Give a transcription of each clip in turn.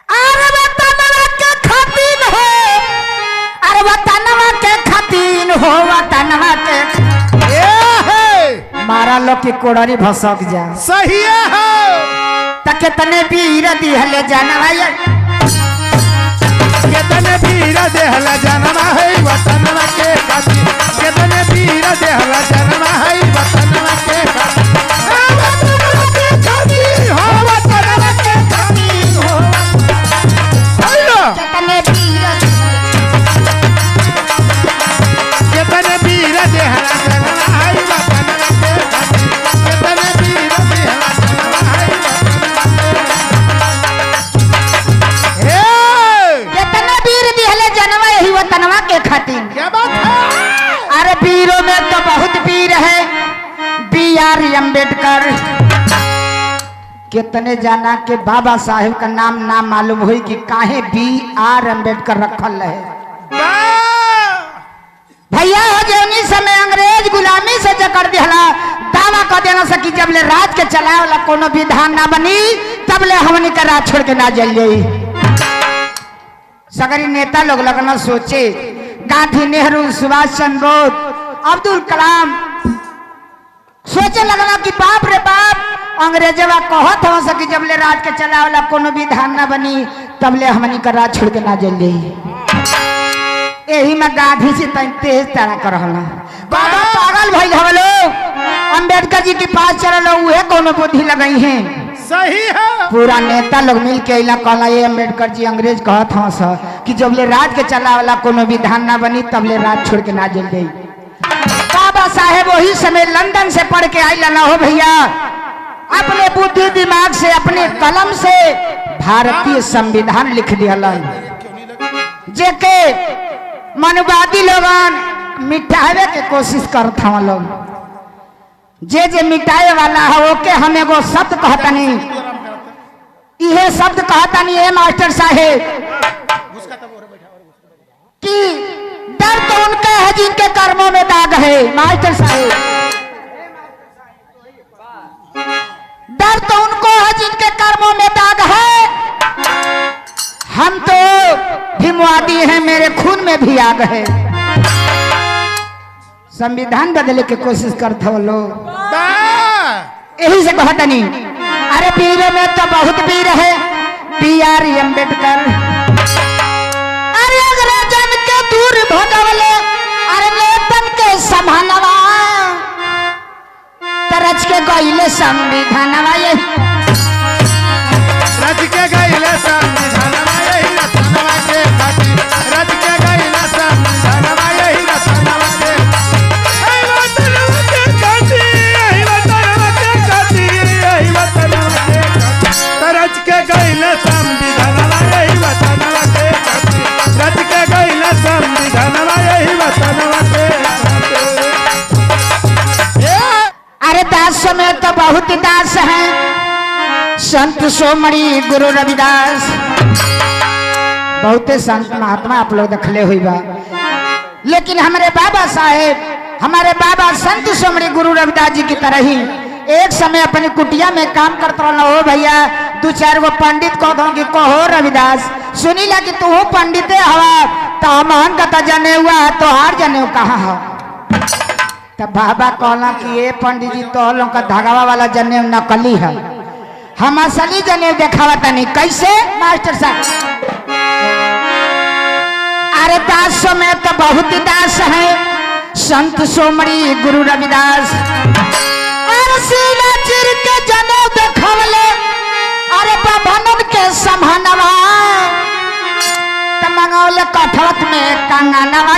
अरे वतनवा के खातिन हो, अरे वतनवा के खातिन हो, वतनवा के मारा लो की कोड़री भसक जा। सही है तके तने वीर दिहले जानवा, केतने वीर देहला जनमा है वतनवा के खातिर, केतने वीर देहला जनमा है वतनवा के खातिर, वतनवा के खातिर हो, वतनवा के खातिर हो। हेलो तने वीर केतने वीर देहला जनमा है वतनवा के खातिर, केतने वीर देहला जनमा है वतनवा के। तने वीर दिहले जानवा यही वतनवा के खातिन। क्या बात है? अरे वीरों में तो बहुत वीर है, B.R. अम्बेडकर। कितने जाना के बाबा साहेब का नाम ना मालूम हुई कि काहे B.R. अम्बेडकर रखल है। भैया हो जौनी समय अंग्रेज गुलामी से जकड़ दिहला, दावा कर देना सकी जबले राज के चलाए वाला कोनो विधान ना बनी तबले हमनी का राज छोड़ के ना जल जाई। सगरी नेता लोग लगना सोचे, गांधी, नेहरू, सुभाष चंद्र बोस, अब्दुल कलाम सोचे लगना कि बाप रे बाप अंग्रेजवा कहत हो सकी जबले राज के चला वाला कोनो विधान ना बनी तबले हमनी का राज छोड़ के ना जल जाई। यही में गांधी जी तेज तरह कर बाबा पागल भइल हवलो, अम्बेडकर जी के पास चलो उहे कोनो बुद्धि लगाई है। सही है पूरा नेता लोग मिल के इला कहला ये अम्बेडकर जी अंग्रेज कहत हूँ सर कि जबले राज के चला वाला कोनो विधान ना बनी तबले राज छोड़ के ना जल गई। बाबा साहेब वही समय लंदन से पढ़ के आई ना हो भैया, अपने बुद्धि दिमाग से अपने कलम से भारतीय संविधान लिख दिया, जेके मनुवादी लोगन मिटावे के कोशिश करत हवा लोग, जे मिटाए वाला है ओके हम एगो शब्द कहतनी, इहे शब्द कहतनी है मास्टर साहेब कि डर तो उनके है जिनके कर्मों में दाग है। मास्टर साहेब डर तो उनको है जिनके कर्मों में दाग है, हम तो भीमवादी हैं, मेरे खून में भी आग है। संविधान बदले की कोशिश करते हो लोग, यही से कहतनी। अरे वीरों में तो बहुत वीर है, B.R. अम्बेडकर। अरे अंग्रेजन के दूर भगवले, अरे नेतन के समानवा तरज के गईले संविधानवा, यही रच के गईले संविधानवा यही रतनवा के खातिर, रच के गईले संविधानवा यही रतनवा के, यही वतनवा के खातिर, यही वतनवा के खातिर, यही वतनवा के खातिर, रच के गईले संविधानवा यही वतनवा के खातिर, रच के गईले संविधानवा यही वतनवा के खातिर। अरे दास में तो बहुत दास हैं, संत सोमणी गुरु रविदास, बहुते संत महात्मा आप लोग देखले हुई बा, लेकिन हमारे बाबा साहेब, हमारे बाबा संत सोमणी गुरु रविदास जी की तरह ही एक समय अपनी कुटिया में काम करता रहा हो भैया। दो चार गो पंडित कह दो कि कहो रविदास सुनी ला कि तू हो पंडित हवा तो हम का जने हुआ तो हार जने कहाँ हो। तब बाबा कहला कि ये पंडित जी तो लोग का धागावा वाला जने नकली है, हम असली जने देखावा तनी। कैसे मास्टर साहब? अरे दास में तो बहुत दास है, संत सोमणी गुरु रविदास। अरे सीना चिर के जने देखावले, अरे बाभनन के समानवा त मंगौले कठवत में कंगनवा,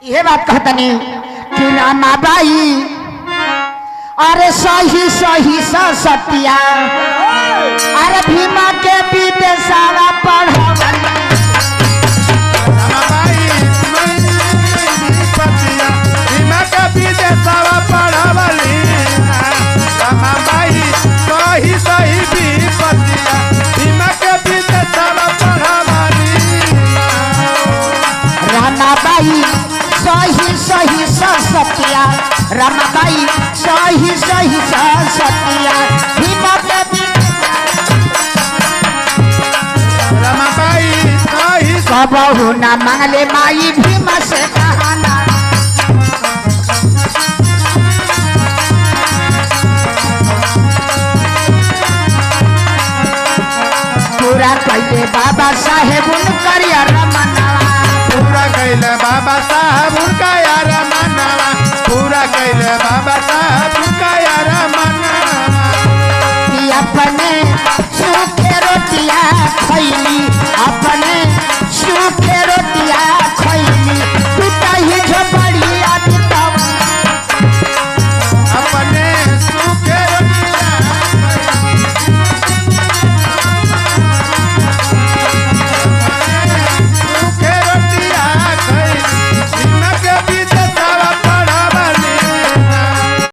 यही बात कहतनी कि रामाबाई अरे सही सही सतिया, अरे भीमा के विदेशाला पढ़ावल रमाबाई सही सही सतिया भीम के रमाबाई सही कबहू न मांगले माई भीम से कहना पूरा कैले बाबा साहेब उनकर रमनवा पूरा कैले बाबा साहब उनका यार मनवा पूरा कैले बाबा साहब उनका यार मनवा कि अपने सूखे रोटियां खैली अपने सूखे